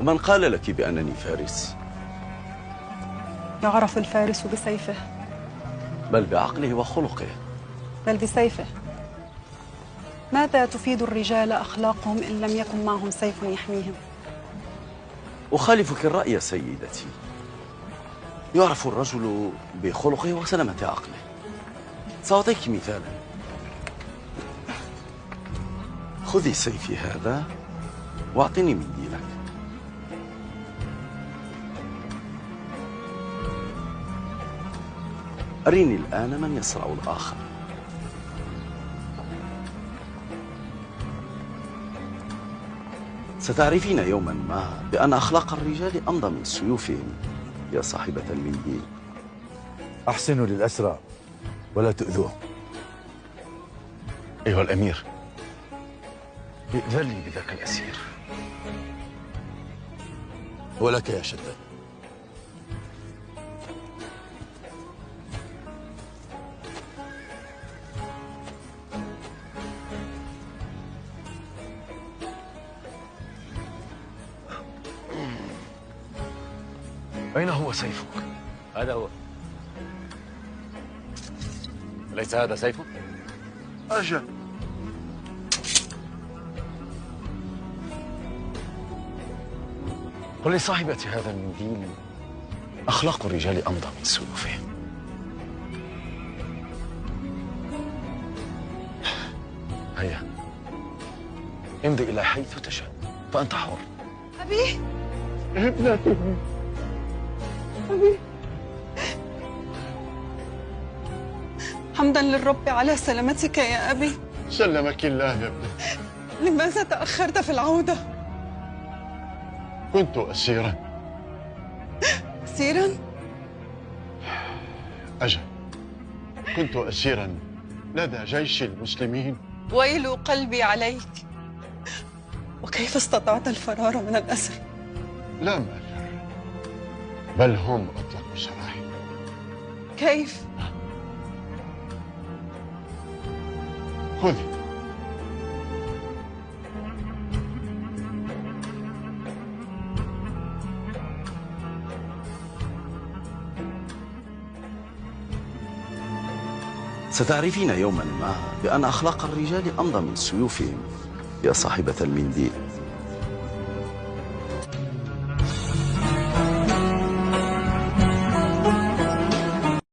ومن قال لك بأنني فارس؟ يعرف الفارس بسيفه، بل بعقله وخلقه. بل بسيفه. ماذا تفيد الرجال أخلاقهم إن لم يكن معهم سيف يحميهم؟ أخالفك الرأي سيدتي. يعرف الرجل بخلقه وسلامة عقله. سأعطيك مثالا. خذي سيفي هذا واعطني منديلك. أريني الآن من يصرع الآخر. ستعرفين يوما ما بأن أخلاق الرجال أمضى من سيوفهم يا صاحبة المنديل. أحسنوا للأسرى ولا تؤذوه. أيها الأمير، ائذن لي بذاك الأسير. ولك يا شداد. أين هو سيفك؟ هذا هو. أليس هذا سيفك؟ أجل. قل لصاحبة هذا المنديل أخلاق الرجال أمضى من سيوفهم. هيا امضي إلى حيث تشاء فأنت حر. أبي، ابنتي. أبي، حمدا للرب على سلامتك يا أبي. سلمك الله يا ابنتي. لماذا تأخرت في العودة؟ كنت أسيرا. أسيرا؟ أجل، كنت أسيرا لدى جيش المسلمين. ويل قلبي عليك. وكيف استطعت الفرار من الأسر؟ لم أفر، بل هم أطلقوا سراحي. كيف؟ خذي. ستعرفين يوما ما بأن أخلاق الرجال أمضى من سيوفهم يا صاحبة المنديل.